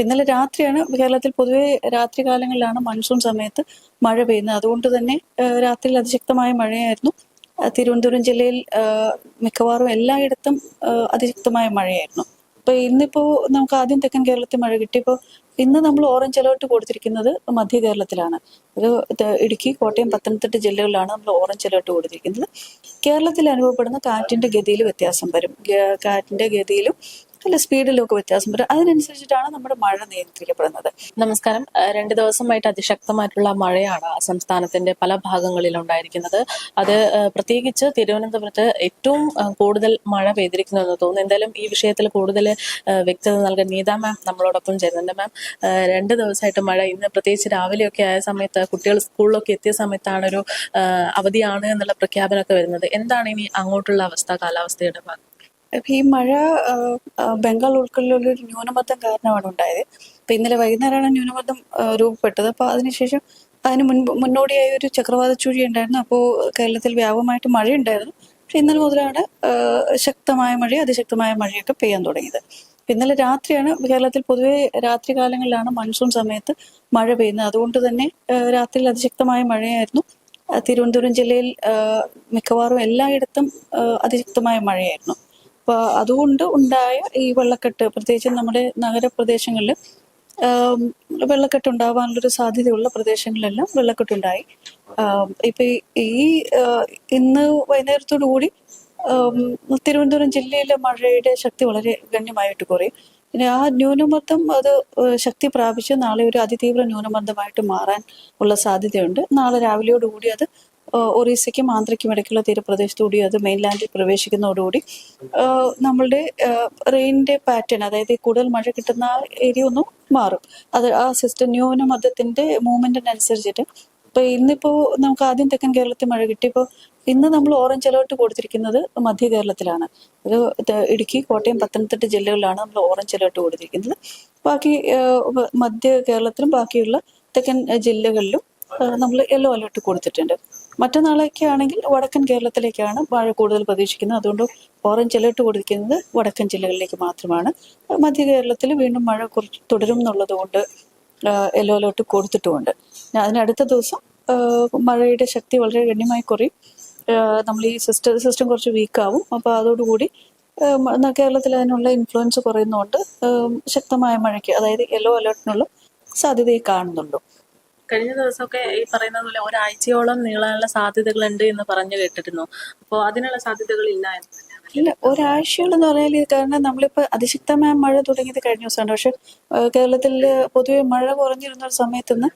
ഇന്നലെ രാത്രിയാണ് കേരളത്തിൽ പൊതുവെ രാത്രി കാലങ്ങളിലാണ് മൺസൂൺ സമയത്ത് മഴ പെയ്യുന്നത്. അതുകൊണ്ട് തന്നെ രാത്രിയിൽ അതിശക്തമായ മഴയായിരുന്നു. തിരുവനന്തപുരം ജില്ലയിൽ മിക്കവാറും എല്ലായിടത്തും അതിശക്തമായ മഴയായിരുന്നു. ഇന്നിപ്പോ നമുക്ക് ആദ്യം തെക്കൻ കേരളത്തിൽ മഴ കിട്ടി. ഇന്ന് നമ്മൾ ഓറഞ്ച് അലേർട്ട് കൊടുത്തിരിക്കുന്നത് മധ്യ കേരളത്തിലാണ്. ഇത് ഇടുക്കി, കോട്ടയം, പത്തനംതിട്ട ജില്ലകളിലാണ് നമ്മൾ ഓറഞ്ച് അലേർട്ട് കൊടുത്തിരിക്കുന്നത്. കേരളത്തിൽ അനുഭവപ്പെടുന്ന കാറ്റിന്റെ ഗതിയിൽ വ്യത്യാസം വരും. കാറ്റിന്റെ ഗതിയിലും അല്ല സ്പീഡിലും ഒക്കെ വ്യത്യാസം വരും. അതിനനുസരിച്ചിട്ടാണ് നമ്മുടെ മഴ നിയന്ത്രിക്കപ്പെടുന്നത്. നമസ്കാരം. 2 ദിവസമായിട്ട് അതിശക്തമായിട്ടുള്ള മഴയാണ് സംസ്ഥാനത്തിന്റെ പല ഭാഗങ്ങളിലും ഉണ്ടായിരിക്കുന്നത്. അത് പ്രത്യേകിച്ച് തിരുവനന്തപുരത്ത് ഏറ്റവും കൂടുതൽ മഴ പെയ്തിരിക്കുന്നുവെന്ന് തോന്നുന്നു. എന്തായാലും ഈ വിഷയത്തിൽ കൂടുതൽ വ്യക്തത നൽകാൻ നീത മാം നമ്മളോടൊപ്പം ചേരുന്നുണ്ട്. മാം, 2 ദിവസമായിട്ട് മഴ, ഇന്ന് പ്രത്യേകിച്ച് രാവിലെയൊക്കെ ആയ സമയത്ത് കുട്ടികൾ സ്കൂളിലൊക്കെ എത്തിയ സമയത്താണ് ഒരു അവധിയാണ് എന്നുള്ള പ്രഖ്യാപനമൊക്കെ വരുന്നത്. എന്താണ് ഇനി അങ്ങോട്ടുള്ള അവസ്ഥ, കാലാവസ്ഥയുടെ ഭാഗം? ഈ മഴ ബംഗാൾ ഉൾക്കടലിൽ ഒരു ന്യൂനമർദ്ദം കാരണമാണ് ഉണ്ടായത്. ഇന്നലെ വൈകുന്നേരമാണ് ന്യൂനമർദ്ദം രൂപപ്പെട്ടത്. അതിനുശേഷം മുന്നോടിയായി ഒരു ചക്രവാത ചുഴി ഉണ്ടായിരുന്നു. അപ്പോൾ കേരളത്തിൽ വ്യാപകമായിട്ട് മഴയുണ്ടായിരുന്നു. പക്ഷെ ഇന്നലെ മുതലാണ് ശക്തമായ മഴ, അതിശക്തമായ മഴയൊക്കെ പെയ്യാൻ തുടങ്ങിയത്. ഇന്നലെ രാത്രിയാണ് കേരളത്തിൽ പൊതുവെ രാത്രി കാലങ്ങളിലാണ് മൺസൂൺ സമയത്ത് മഴ പെയ്യുന്നത്. അതുകൊണ്ട് തന്നെ രാത്രിയിൽ അതിശക്തമായ മഴയായിരുന്നു. തിരുവനന്തപുരം ജില്ലയിൽ മിക്കവാറും എല്ലായിടത്തും അതിശക്തമായ മഴയായിരുന്നു. അതുകൊണ്ട് ഉണ്ടായ ഈ വെള്ളക്കെട്ട്, പ്രത്യേകിച്ച് നമ്മുടെ നഗരപ്രദേശങ്ങളിൽ വെള്ളക്കെട്ട് ഉണ്ടാവാനുള്ളൊരു സാധ്യതയുള്ള പ്രദേശങ്ങളിലെല്ലാം വെള്ളക്കെട്ടുണ്ടായി. ഇന്ന് വൈകുന്നേരത്തോടു കൂടി തിരുവനന്തപുരം ജില്ലയിലെ മഴയുടെ ശക്തി വളരെ ഗണ്യമായിട്ട് കുറയും. പിന്നെ ആ ന്യൂനമർദ്ദം അത് ശക്തി പ്രാപിച്ച് നാളെ ഒരു അതിതീവ്ര ന്യൂനമർദ്ദമായിട്ട് മാറാൻ ഉള്ള സാധ്യതയുണ്ട്. നാളെ രാവിലെയോടുകൂടി അത് ഒറീസയ്ക്കും ആന്ധ്രയ്ക്കും ഇടയ്ക്കുള്ള തീരപ്രദേശത്തുകൂടി അത് മെയിൻലാൻഡിൽ പ്രവേശിക്കുന്നതോടുകൂടി നമ്മളുടെ റെയിനിന്റെ പാറ്റേൺ, അതായത് കൂടുതൽ മഴ കിട്ടുന്ന ഏരിയ ഒന്നും മാറും. അത് ആ സിസ്റ്റം ന്യൂനമർദ്ദത്തിന്റെ മൂവ്മെന്റിനനുസരിച്ചിട്ട് ഇന്നിപ്പോ നമുക്ക് ആദ്യം തെക്കൻ കേരളത്തിൽ മഴ കിട്ടി. ഇന്ന് നമ്മൾ ഓറഞ്ച് അലേർട്ട് കൊടുത്തിരിക്കുന്നത് മധ്യ കേരളത്തിലാണ്. ഇത് ഇടുക്കി, കോട്ടയം, പത്തനംതിട്ട ജില്ലകളിലാണ് നമ്മൾ ഓറഞ്ച് അലേർട്ട് കൊടുത്തിരിക്കുന്നത്. ബാക്കി മധ്യ കേരളത്തിലും ബാക്കിയുള്ള തെക്കൻ ജില്ലകളിലും നമ്മൾ യെല്ലോ അലേർട്ട് കൊടുത്തിട്ടുണ്ട്. മറ്റന്നാളൊക്കെ ആണെങ്കിൽ വടക്കൻ കേരളത്തിലേക്കാണ് മഴ കൂടുതൽ പ്രതീക്ഷിക്കുന്നത്. അതുകൊണ്ട് ഓറഞ്ച് അലേർട്ട് കൊടുക്കുന്നത് വടക്കൻ ജില്ലകളിലേക്ക് മാത്രമാണ്. മധ്യ കേരളത്തിൽ വീണ്ടും മഴ തുടരും എന്നുള്ളത് കൊണ്ട് യെല്ലോ അലേർട്ട് കൊടുത്തിട്ടുമുണ്ട്. അതിനടുത്ത ദിവസം മഴയുടെ ശക്തി വളരെ ഗണ്യമായി കുറയും. നമ്മൾ ഈ സിസ്റ്റം കുറച്ച് വീക്കാവും. അപ്പോൾ അതോടുകൂടി കേരളത്തിൽ അതിനുള്ള ഇൻഫ്ലുവൻസ് കുറയുന്നതുകൊണ്ട് ശക്തമായ മഴയ്ക്ക്, അതായത് യെല്ലോ അലേർട്ടിനുള്ള സാധ്യതയെ കാണുന്നുള്ളൂ. കഴിഞ്ഞ ദിവസമൊക്കെ ഈ പറയുന്നത് പോലെ ഒരാഴ്ചയോളം നീളാനുള്ള സാധ്യതകളുണ്ട് എന്ന് പറഞ്ഞു കേട്ടിരുന്നു. അപ്പോൾ അതിനുള്ള സാധ്യതകൾ ഇല്ല, ഒരാഴ്ചയോളെന്ന് പറഞ്ഞാൽ, കാരണം നമ്മളിപ്പോൾ അതിശക്തമായ മഴ തുടങ്ങിയത് കഴിഞ്ഞ ദിവസമാണ്. പക്ഷെ കേരളത്തിൽ പൊതുവെ മഴ കുറഞ്ഞിരുന്ന ഒരു സമയത്തുനിന്ന്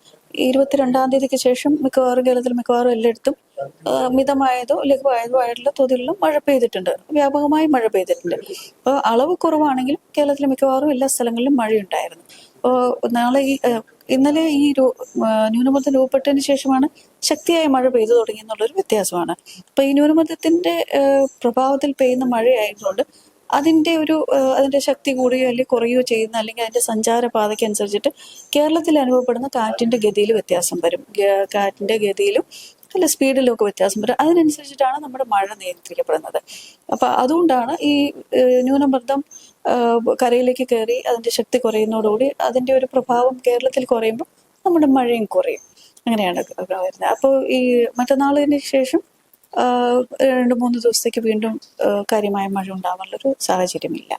22-ാം തീയതിക്ക് ശേഷം കേരളത്തിൽ മിക്കവാറും എല്ലായിടത്തും മിതമായതോ ലഘുവായതോ ആയിട്ടുള്ള തോതിലുള്ള മഴ പെയ്തിട്ടുണ്ട്. വ്യാപകമായി മഴ പെയ്തിട്ടുണ്ട്. അപ്പോൾ അളവ് കുറവാണെങ്കിലും കേരളത്തിൽ മിക്കവാറും എല്ലാ സ്ഥലങ്ങളിലും മഴയുണ്ടായിരുന്നു. ഇന്നലെ ഈ ന്യൂനമർദ്ദം രൂപപ്പെട്ടതിന് ശേഷമാണ് ശക്തിയായ മഴ പെയ്തു തുടങ്ങി എന്നുള്ളൊരു വ്യത്യാസമാണ്. ഈ ന്യൂനമർദ്ദത്തിന്റെ പ്രഭാവത്തിൽ പെയ്യുന്ന മഴയായതുകൊണ്ട് അതിന്റെ ശക്തി കൂടുകയോ അല്ലെങ്കിൽ കുറയുകയോ ചെയ്യുന്ന, അല്ലെങ്കിൽ അതിന്റെ സഞ്ചാരപാതയ്ക്ക് അനുസരിച്ചിട്ട് കേരളത്തിൽ അനുഭവപ്പെടുന്ന കാറ്റിന്റെ ഗതിയിൽ വ്യത്യാസം വരും. കാറ്റിന്റെ ഗതിയിലും അല്ല സ്പീഡിലും ഒക്കെ വ്യത്യാസം വരും. അതിനനുസരിച്ചിട്ടാണ് നമ്മുടെ മഴ നിയന്ത്രിക്കപ്പെടുന്നത്. അതുകൊണ്ടാണ് ഈ ന്യൂനമർദ്ദം കരയിലേക്ക് കയറി അതിന്റെ ശക്തി കുറയുന്നതോടുകൂടി അതിന്റെ ഒരു പ്രഭാവം കേരളത്തിൽ കുറയുമ്പോൾ നമ്മുടെ മഴയും കുറയും. അങ്ങനെയാണ് വരുന്നത്. അപ്പോൾ ഈ മറ്റന്നാളിന് ശേഷം 2-3 ദിവസത്തേക്ക് വീണ്ടും കാര്യമായ മഴ ഉണ്ടാവാനുള്ളൊരു സാഹചര്യമില്ല.